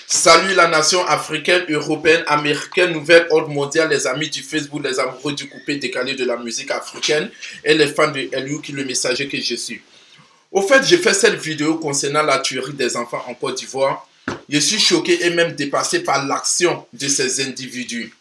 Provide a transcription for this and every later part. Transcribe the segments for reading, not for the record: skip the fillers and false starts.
Salut la nation africaine, européenne, américaine, nouvelle ordre mondial, les amis du Facebook, les amoureux du coupé décalé de la musique africaine et les fans de Eliou qui le messager que je suis. Au fait, j'ai fait cette vidéo concernant la tuerie des enfants en Côte d'Ivoire. Je suis choqué et même dépassé par l'action de ces individus.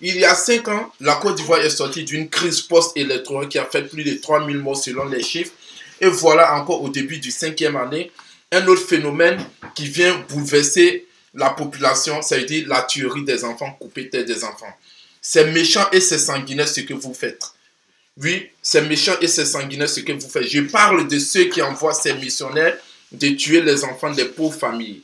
Il y a 5 ans, la Côte d'Ivoire est sortie d'une crise post-électorale qui a fait plus de 3000 morts selon les chiffres. Et voilà encore au début du 5e année, un autre phénomène qui vient bouleverser la population, ça veut dire la tuerie des enfants, couper tête des enfants. C'est méchant et c'est sanguinaire ce que vous faites. Oui, c'est méchant et c'est sanguinaire ce que vous faites. Je parle de ceux qui envoient ces missionnaires de tuer les enfants des pauvres familles.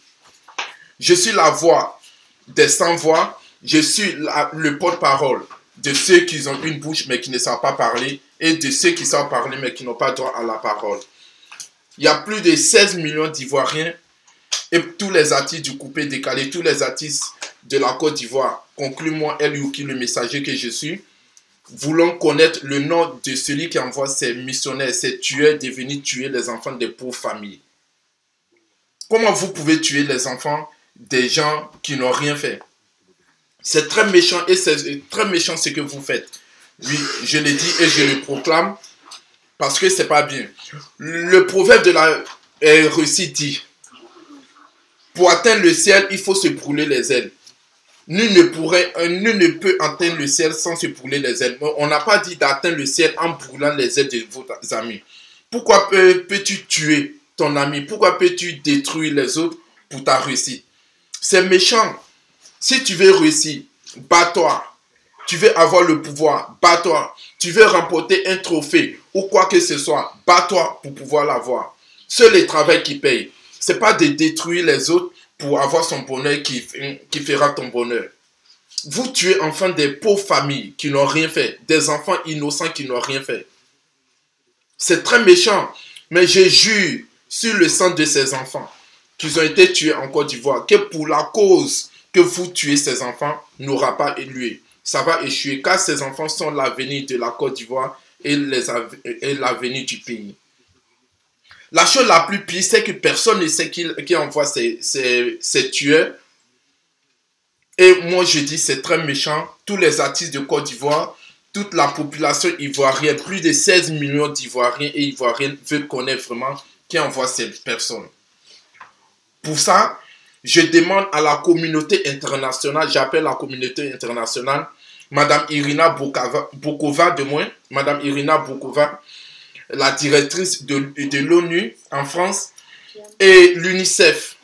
Je suis la voix des sans-voix. Je suis le porte-parole de ceux qui ont une bouche mais qui ne savent pas parler et de ceux qui savent parler mais qui n'ont pas droit à la parole. Il y a plus de 16 millions d'Ivoiriens et tous les artistes du coupé décalé, tous les artistes de la Côte d'Ivoire, conclut-moi Eliou qui le messager que je suis, voulons connaître le nom de celui qui envoie ces missionnaires, ces tueurs devenus tuer les enfants des pauvres familles. Comment vous pouvez tuer les enfants des gens qui n'ont rien fait? C'est très méchant et c'est très méchant ce que vous faites. Oui, je le dis et je le proclame parce que c'est pas bien. Le proverbe de la Russie dit: pour atteindre le ciel, il faut se brûler les ailes. Nul ne peut atteindre le ciel sans se brûler les ailes. On n'a pas dit d'atteindre le ciel en brûlant les ailes de vos amis. Pourquoi peux-tu tuer ton ami? Pourquoi peux-tu détruire les autres pour ta réussite? C'est méchant. Si tu veux réussir, bats-toi. Tu veux avoir le pouvoir, bats-toi. Tu veux remporter un trophée ou quoi que ce soit, bats-toi pour pouvoir l'avoir. C'est le travail qui paye. Ce n'est pas de détruire les autres pour avoir son bonheur qui fera ton bonheur. Vous tuez enfants des pauvres familles qui n'ont rien fait, des enfants innocents qui n'ont rien fait. C'est très méchant, mais je jure sur le sang de ces enfants qui ont été tués en Côte d'Ivoire, que pour la cause que vous tuez ces enfants n'aura pas élué. Ça va échouer car ces enfants sont l'avenir de la Côte d'Ivoire et l'avenir du pays. La chose la plus pire, c'est que personne ne sait qui envoie ces tueurs. Et moi, je dis, c'est très méchant. Tous les artistes de Côte d'Ivoire, toute la population ivoirienne, plus de 16 millions d'Ivoiriens et Ivoiriennes veulent connaître vraiment qui envoie ces personnes. Pour ça, je demande à la communauté internationale, j'appelle la communauté internationale, Madame Irina Bokova, Madame Irina Bokova, la directrice de l'ONU en France, et l'UNICEF,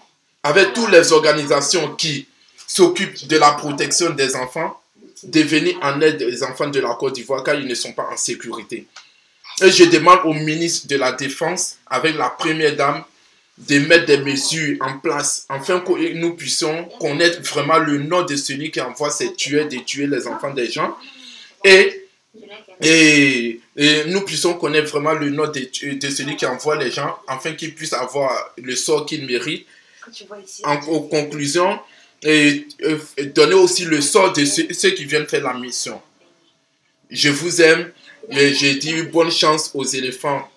avec toutes les organisations qui s'occupent de la protection des enfants, de venir en aide des enfants de la Côte d'Ivoire car ils ne sont pas en sécurité. Et je demande au ministre de la Défense, avec la première dame, de mettre des mesures en place afin que nous puissions connaître vraiment le nom de celui qui envoie ces tueurs de tuer les enfants des gens et nous puissions connaître vraiment le nom de celui qui envoie les gens afin qu'ils puissent avoir le sort qu'ils méritent. En conclusion, donner aussi le sort de ceux qui viennent faire la mission. Je vous aime et je dis bonne chance aux éléphants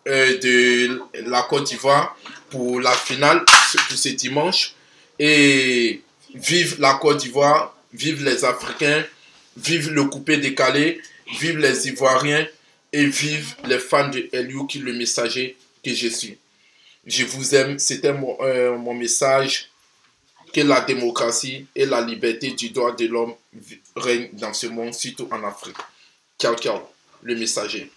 de la Côte d'Ivoire pour la finale pour ce dimanche et vive la Côte d'Ivoire, vive les Africains, vive le coupé décalé, vive les Ivoiriens et vive les fans de Eliou qui le messager que je suis. Je vous aime, c'était mon message, que la démocratie et la liberté du droit de l'homme règnent dans ce monde, surtout en Afrique. Ciao, ciao, le messager.